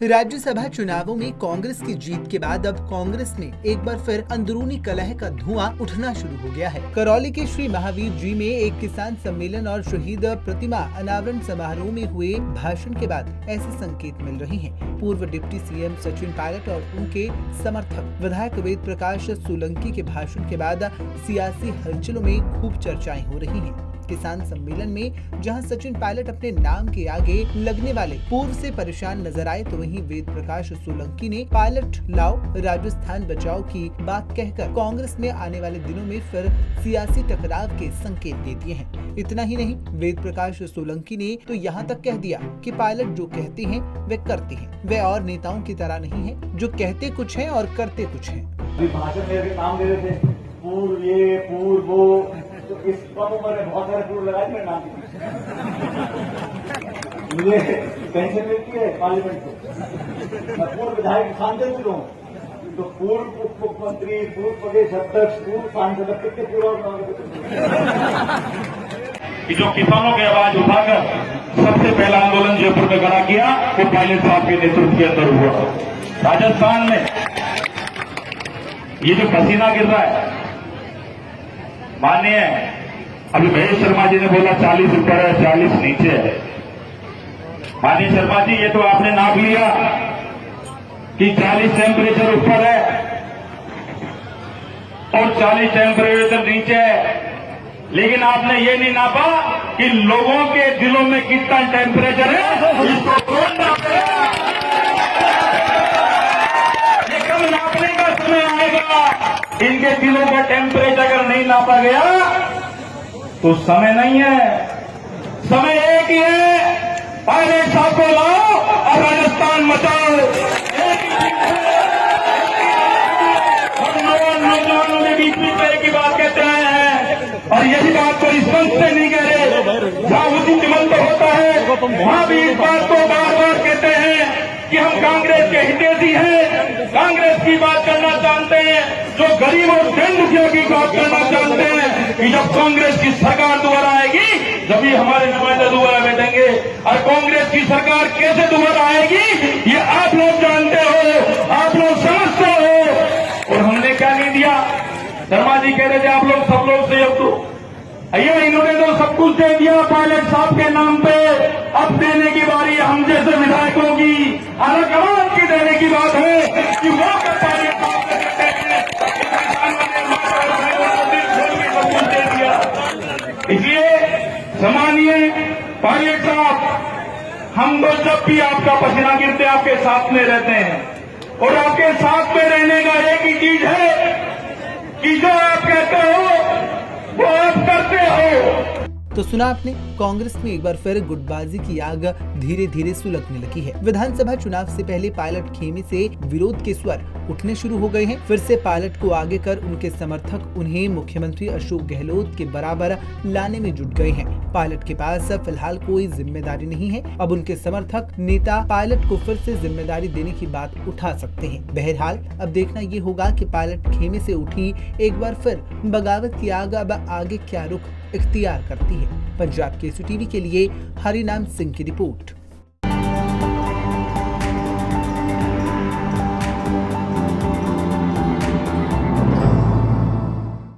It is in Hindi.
राज्यसभा चुनावों में कांग्रेस की जीत के बाद अब कांग्रेस में एक बार फिर अंदरूनी कलह का धुआं उठना शुरू हो गया है। करौली के श्री महावीर जी में एक किसान सम्मेलन और शहीद प्रतिमा अनावरण समारोह में हुए भाषण के बाद ऐसे संकेत मिल रहे हैं। पूर्व डिप्टी सीएम सचिन पायलट और उनके समर्थक विधायक वेद प्रकाश सोलंकी के भाषण के बाद सियासी हलचलों में खूब चर्चाएं हो रही हैं। किसान सम्मेलन में जहां सचिन पायलट अपने नाम के आगे लगने वाले पूर्व से परेशान नजर आए, तो वहीं वेद प्रकाश सोलंकी ने पायलट लाओ राजस्थान बचाओ की बात कहकर कांग्रेस में आने वाले दिनों में फिर सियासी टकराव के संकेत दे दिए हैं। इतना ही नहीं, वेद प्रकाश सोलंकी ने तो यहाँ तक कह दिया कि पायलट जो कहते हैं वे करते हैं। वे और नेताओं की तरह नहीं है जो कहते कुछ है और करते कुछ है। भाषण में नाम ले रहे थे, पूर्व ये पूर्व वो, तो इस कम उम्र में बहुत सारे पूर्व लगाए मेरे नाम। मुझे पेंशन मिलती है पार्लियामेंट को, मैं पूर्व विधायक सांसद हूँ, तो पूर्व उप मुख्यमंत्री, पूर्व प्रदेश अध्यक्ष, पूर्व सांसद कितने पूर्व कि जो किसानों की आवाज उठाकर सबसे पहला आंदोलन जयपुर में खड़ा किया वो पायलट साहब के नेतृत्व के अंदर हुआ। राजस्थान में ये जो पसीना गिर रहा है, माननीय अभी महेश शर्मा जी ने बोला 40 ऊपर है 40 नीचे है। माननीय शर्मा जी, ये तो आपने नाप लिया कि 40 टेम्परेचर ऊपर है और 40 टेम्परेचर नीचे है, लेकिन आपने ये नहीं नापा कि लोगों के दिलों में कितना टेम्परेचर है। इसको कौन नापेगा? ये कब नापने का समय आएगा? इनके दिलों का टेम्परेचर अगर नहीं नापा गया तो समय नहीं है। समय एक ही है, पायलट साहब को लाओ और राजस्थान बचाओ। हम नौजवानों के बीच में एक ही बात कहते हैं और यही बात को इस मंच से नहीं कह रहे। जहां उचित मंच होता है वहां भी इस बात को बार बार कहते हैं कि हम कांग्रेस के हितैषी हैं, कांग्रेस की बात करना जानते हैं, जो गरीब और दीन दुखियों की बात करना जानते हैं कि जब कांग्रेस की सरकार दोबारा आएगी जब हमारे नुमाइंदे दोबारा बैठेंगे। और कांग्रेस की सरकार कैसे दोबारा आएगी ये आप लोग जानते हो, आप लोग समझते हो। और हमने क्या नहीं दिया? शर्मा जी कह रहे थे आप लोग सब लोग सहयोग दो, भैया इन्होंने तो सब कुछ दे दिया पायलट साहब के नाम पे। अब देने की बारी हम जैसे विधायकों की, अलग की देने की बात है कि वो पायलट साहब को देते हैं। सब कुछ दे दिया। इसलिए सम्मानीय पायलट साहब, हम तो जब भी आपका पसीना गिरते आपके साथ में रहते हैं और आपके साथ में रहने का एक ही चीज है कि जो आप कहते हो वो आप करते हो। तो सुना आपने, कांग्रेस में एक बार फिर गुटबाजी की आग धीरे धीरे सुलगने लगी है। विधानसभा चुनाव से पहले पायलट खेमे से विरोध के स्वर उठने शुरू हो गए हैं। फिर से पायलट को आगे कर उनके समर्थक उन्हें मुख्यमंत्री अशोक गहलोत के बराबर लाने में जुट गए हैं। पायलट के पास फिलहाल कोई जिम्मेदारी नहीं है। अब उनके समर्थक नेता पायलट को फिर से जिम्मेदारी देने की बात उठा सकते हैं। बहरहाल अब देखना ये होगा कि पायलट खेमे से उठी एक बार फिर बगावत की आग अब आगे क्या रुख इख्तियार करती है। पंजाब केसरी टीवी के लिए हरिनाम सिंह की रिपोर्ट।